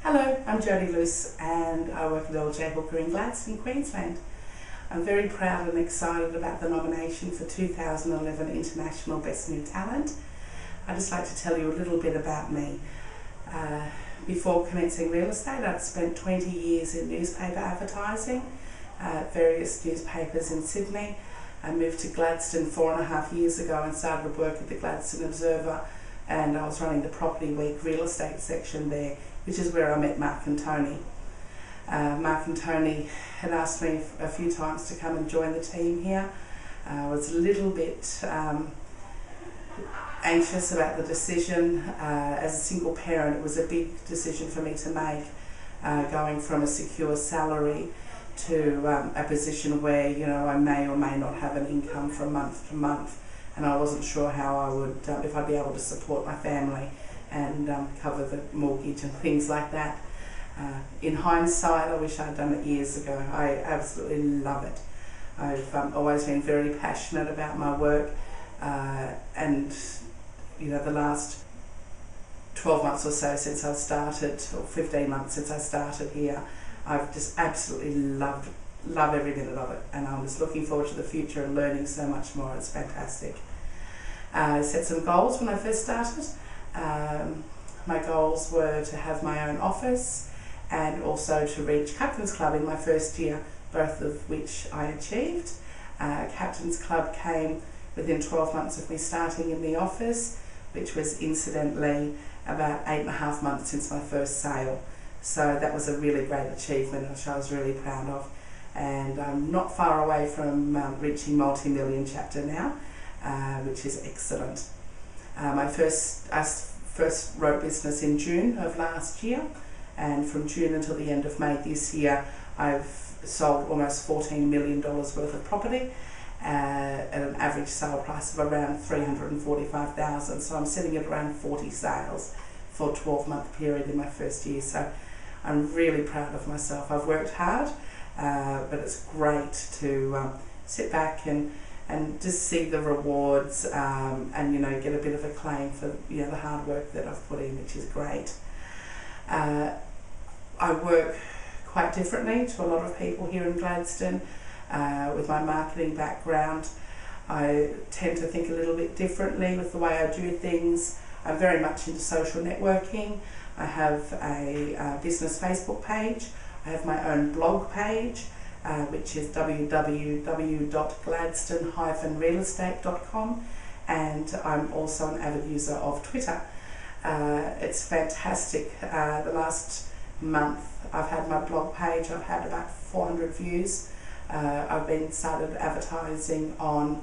Hello, I'm Jodie and I work at LJ Hooker in Gladstone, Queensland. I'm very proud and excited about the nomination for 2011 International Best New Talent. I'd just like to tell you a little bit about me. Before commencing real estate, I'd spent 20 years in newspaper advertising, various newspapers in Sydney. I moved to Gladstone 4.5 years ago and started work at the Gladstone Observer, and I was running the Property Week real estate section there, which is where I met Mark and Tony. Mark and Tony had asked me a few times to come and join the team here. I was a little bit anxious about the decision. As a single parent, it was a big decision for me to make, going from a secure salary to a position where I may or may not have an income from month to month, and I wasn't sure how I would, if I'd be able to support my family and cover the mortgage and things like that. In hindsight, I wish I'd done it years ago. I absolutely love it. I've always been very passionate about my work, and the last 12 months or so since I started, or 15 months since I started here, I've just absolutely love every minute of it, and I'm just looking forward to the future and learning so much more. It's fantastic. I set some goals when I first started. My goals were to have my own office and also to reach Captain's Club in my first year, both of which I achieved. Captain's Club came within 12 months of me starting in the office, which was incidentally about 8.5 months since my first sale. So that was a really great achievement, which I was really proud of. And I'm not far away from reaching multi-million chapter now, which is excellent. I first wrote business in June of last year, and from June until the end of May this year, I've sold almost $14 million worth of property at an average sale price of around $345,000. So I'm sitting at around 40 sales for a 12-month period in my first year. So I'm really proud of myself. I've worked hard, but it's great to sit back and just see the rewards, and get a bit of acclaim for the hard work that I've put in, which is great. I work quite differently to a lot of people here in Gladstone. With my marketing background, I tend to think a little bit differently with the way I do things. I'm very much into social networking. I have a business Facebook page. I have my own blog page, which is www.gladstone-realestate.com, and I'm also an avid user of Twitter. It's fantastic. The last month I've had my blog page, I've had about 400 views. I've been started advertising on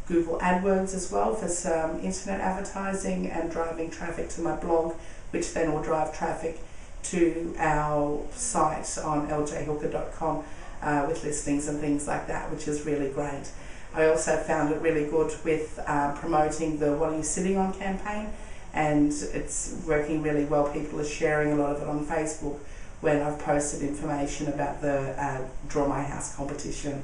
Google AdWords as well for some internet advertising and driving traffic to my blog, which then will drive traffic to our site on ljhooker.com with listings and things like that, which is really great. I also found it really good with promoting the What Are You Sitting On campaign, and it's working really well. People are sharing a lot of it on Facebook when I've posted information about the Draw My House competition.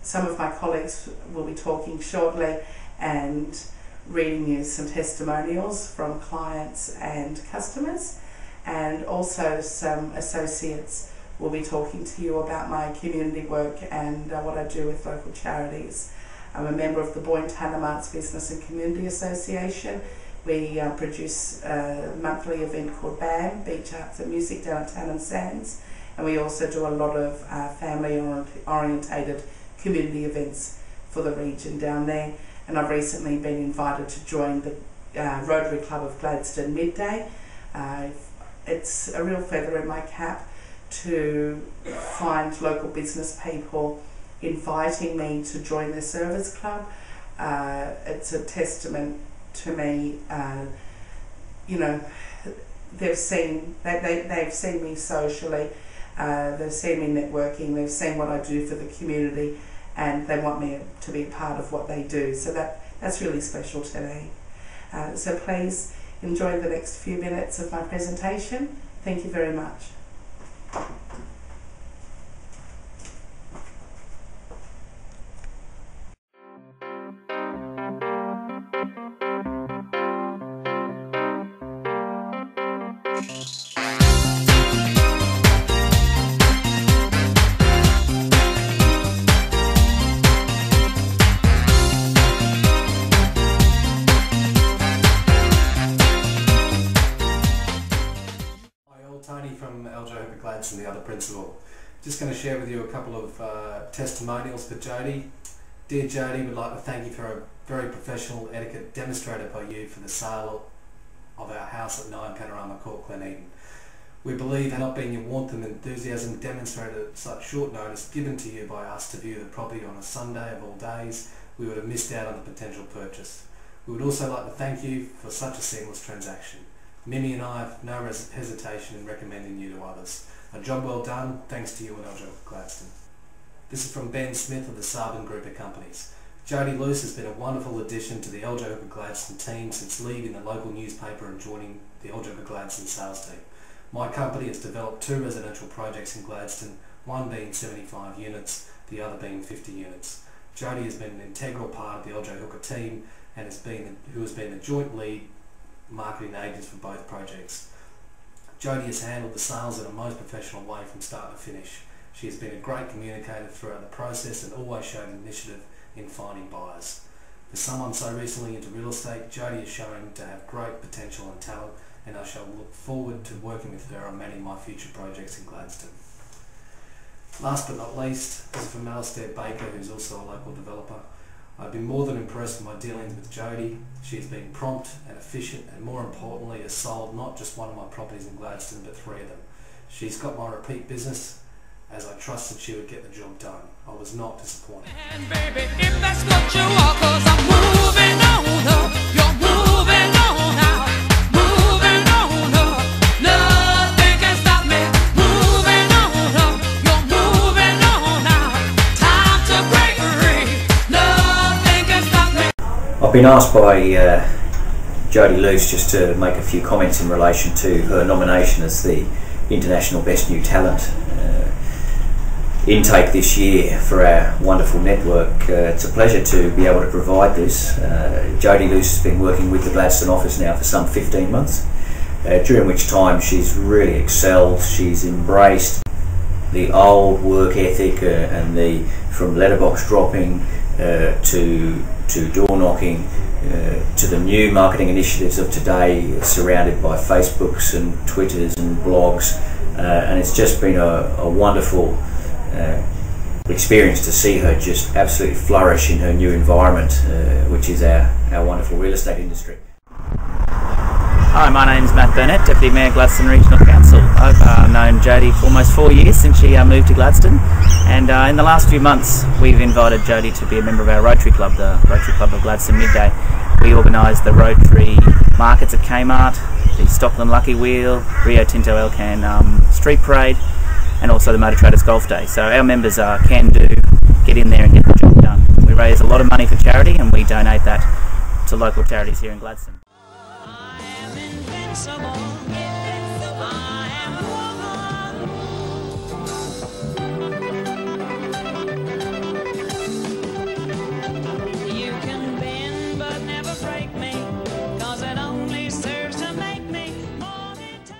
Some of my colleagues will be talking shortly and reading you some testimonials from clients and customers, and also some associates will be talking to you about my community work and what I do with local charities. I'm a member of the Boyne-Tanham Arts Business and Community Association. We produce a monthly event called BAM, Beach Arts and Music, down at Tanham Sands, and we also do a lot of family-orientated community events for the region down there. And I've recently been invited to join the Rotary Club of Gladstone Midday. It's a real feather in my cap to find local business people inviting me to join their service club. It's a testament to me. They've seen me socially, they've seen me networking, they've seen what I do for the community, and they want me to be part of what they do. So that's really special to me. So please enjoy the next few minutes of my presentation. Thank you very much. Tony from Hooper Gladstone, the other principal. Just going to share with you a couple of testimonials for Jodie. Dear Jodie, we'd like to thank you for a very professional etiquette demonstrated by you for the sale of our house at 9 Panorama Court, Gleneden. We believe, had not been your warmth and enthusiasm demonstrated at such short notice given to you by us to view the property on a Sunday of all days, we would have missed out on the potential purchase. We would also like to thank you for such a seamless transaction. Mimi and I have no hesitation in recommending you to others. A job well done, thanks to you and Hooper Gladstone. This is from Ben Smith of the Sarbin Group of Companies. Jodie Luce has been a wonderful addition to the Hooper Gladstone team since leaving the local newspaper and joining the Hooper Gladstone sales team. My company has developed 2 residential projects in Gladstone, one being 75 units, the other being 50 units. Jodie has been an integral part of the Hooper team and who has been the joint lead marketing agents for both projects. Jodie has handled the sales in a most professional way from start to finish. She has been a great communicator throughout the process and always showed initiative in finding buyers. For someone so recently into real estate, Jodie is showing to have great potential and talent, and I shall look forward to working with her on many of my future projects in Gladstone. Last but not least, this is from Alistair Baker, who's also a local developer. I've been more than impressed with my dealings with Jodie. She has been prompt and efficient, and more importantly has sold not just one of my properties in Gladstone but 3 of them. She's got my repeat business, as I trusted she would get the job done. I was not disappointed. And baby, if that's what you are, 'cause I'm moving on up, you're moving on out, moving on up, nothing can stop me, moving on up, you're moving on out, time to break free, nothing can stop me. I've been asked by Jodie Luce just to make a few comments in relation to her nomination as the International Best New Talent intake this year for our wonderful network. It's a pleasure to be able to provide this. Jodie Luce has been working with the Gladstone office now for some 15 months, during which time she's really excelled. She's embraced the old work ethic and from letterbox dropping to door knocking to the new marketing initiatives of today, surrounded by Facebooks and Twitters and blogs, and it's just been a wonderful experience to see her just absolutely flourish in her new environment, which is our wonderful real estate industry. Hi, my name's Matt Burnett, Deputy Mayor, Gladstone Regional Council. I've known Jodie for almost 4 years since she moved to Gladstone, and in the last few months we've invited Jodie to be a member of our Rotary Club, the Rotary Club of Gladstone Midday. We organise the Rotary markets at Kmart, the Stockland Lucky Wheel, Rio Tinto Elcan Street Parade, and also the Motor Traders Golf Day. So our members are can-do, get in there and get the job done. We raise a lot of money for charity and we donate that to local charities here in Gladstone. You can bend but never break me, 'cause it only serves to make me more determined.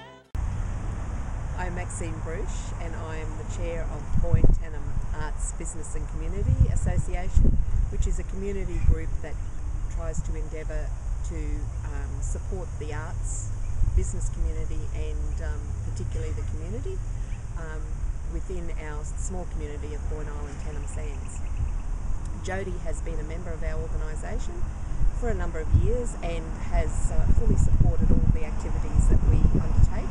I'm Maxine Bruce and I'm the chair of Boyne Tanham Arts Business and Community Association, which is a community group that tries to endeavour to support the arts, business community and particularly the community within our small community of Boyne Island Tanham Sands. Jodie has been a member of our organisation for a number of years and has fully supported all the activities that we undertake.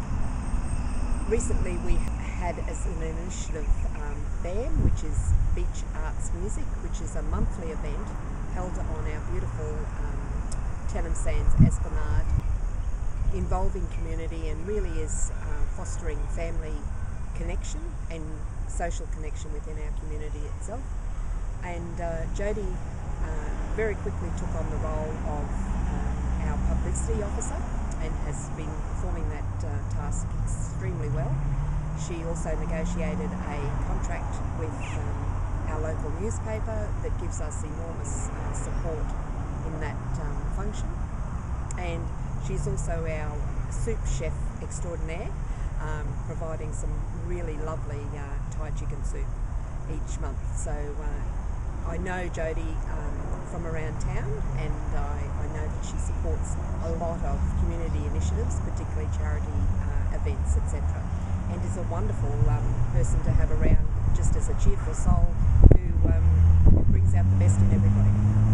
Recently we had as an initiative BAM, which is Beach Arts Music, which is a monthly event held on our beautiful Tanham Sands Esplanade, involving community and really is fostering family connection and social connection within our community itself. And Jodie very quickly took on the role of our publicity officer and has been performing that task extremely well. She also negotiated a contract with our local newspaper that gives us enormous support in that function, and she's also our soup chef extraordinaire, providing some really lovely Thai chicken soup each month. So I know Jodie from around town, and I know that she supports a lot of community initiatives, particularly charity events, etc. And is a wonderful person to have around, just as a cheerful soul who brings out the best in everybody.